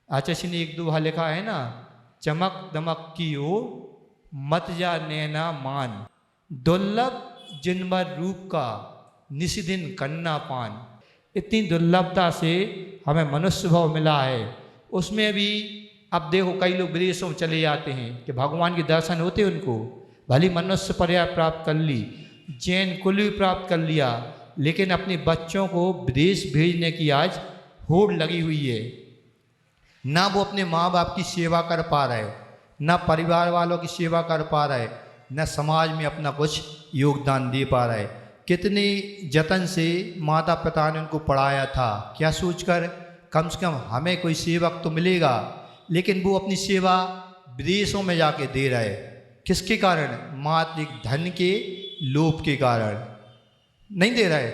आचार्य ने एक दोहा लिखा है ना, चमक दमक की हो मत जा नैना मान, दुर्लभ जिनवर रूप का निशिदिन कन्ना पान। इतनी दुर्लभता से हमें मनुष्य भाव मिला है। उसमें भी अब देखो कई लोग विदेशों में चले जाते हैं कि भगवान के दर्शन होते उनको, भली मनुष्य पर्याय प्राप्त कर ली, जैन कुल भी प्राप्त कर लिया, लेकिन अपने बच्चों को विदेश भेजने की आज होड़ लगी हुई है। ना वो अपने माँ बाप की सेवा कर पा रहे, ना परिवार वालों की सेवा कर पा रहे, न समाज में अपना कुछ योगदान दे पा रहे। कितने जतन से माता पिता ने उनको पढ़ाया था, क्या सोचकर कम से कम हमें कोई सेवक तो मिलेगा, लेकिन वो अपनी सेवा विदेशों में जाके दे रहे। किसके कारण? मात्र एक धन के लोभ के कारण नहीं दे रहे।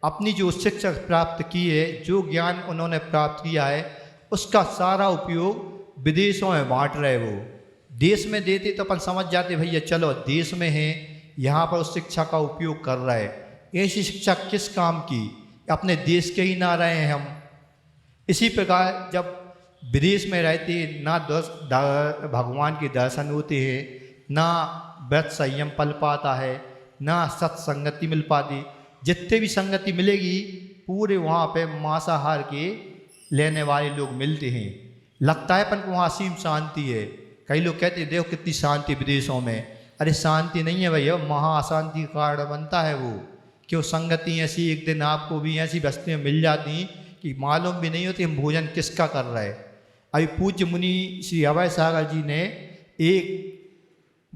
अपनी जो शिक्षा प्राप्त की है, जो ज्ञान उन्होंने प्राप्त किया है, उसका सारा उपयोग विदेशों में बांट रहे। वो देश में देते तो अपन समझ जाते भैया चलो देश में हैं, यहाँ पर उस शिक्षा का उपयोग कर रहे। ऐसी शिक्षा किस काम की? अपने देश के ही ना रहे हैं हम। इसी प्रकार जब विदेश में रहते ना भगवान के दर्शन होते हैं, ना व्रत संयम पल पाता है, ना सत्संगति मिल पाती। जितने भी संगति मिलेगी पूरे वहाँ पे मांसाहार के लेने वाले लोग मिलते हैं। लगता है अपन को वहाँ असीम शांति है। कई लोग कहते हैं देखो कितनी शांति विदेशों में। अरे शांति नहीं है भैया, महा अशांति का कारण बनता है वो। क्यों? संगति ऐसी, एक दिन आपको भी ऐसी बस्तियाँ मिल जाती कि मालूम भी नहीं होती हम भोजन किसका कर रहे। अभी पूज्य मुनि श्री अभय सागर जी ने एक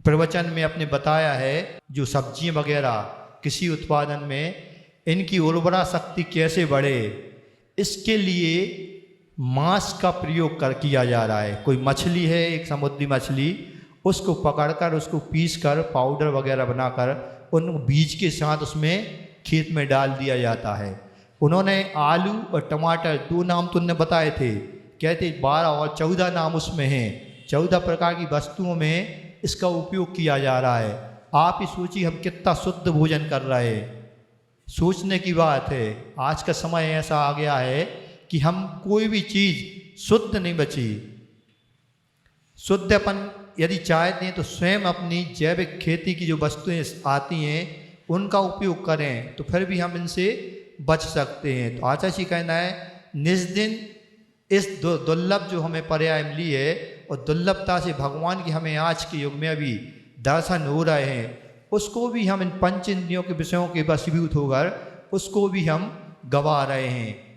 प्रवचन में अपने बताया है, जो सब्जियां वगैरह कृषि उत्पादन में इनकी उर्वरा शक्ति कैसे बढ़े, इसके लिए मांस का प्रयोग किया जा रहा है। कोई मछली है, एक समुद्री मछली, उसको पकड़कर उसको पीसकर पाउडर वगैरह बनाकर उन बीज के साथ उसमें खेत में डाल दिया जाता है। उन्होंने आलू और टमाटर 2 नाम तो उन्होंने बताए थे, कहते 12 और 14 नाम उसमें हैं। 14 प्रकार की वस्तुओं में इसका उपयोग किया जा रहा है। आप ही सोचिए हम कितना शुद्ध भोजन कर रहे हैं। सोचने की बात है। आज का समय ऐसा आ गया है कि हम कोई भी चीज़ शुद्ध नहीं बची। शुद्ध अपन यदि चाहते हैं तो स्वयं अपनी जैविक खेती की जो वस्तुएं आती हैं उनका उपयोग करें, तो फिर भी हम इनसे बच सकते हैं। तो आचार्य जी कहना है निज दिन इस दुर्लभ जो हमें पर्याय मिली है, और दुर्लभता से भगवान की हमें आज के युग में अभी दर्शन हो रहे हैं, उसको भी हम इन पंच इंद्रियों के विषयों के वशीभूत होकर उसको भी हम गवा रहे हैं।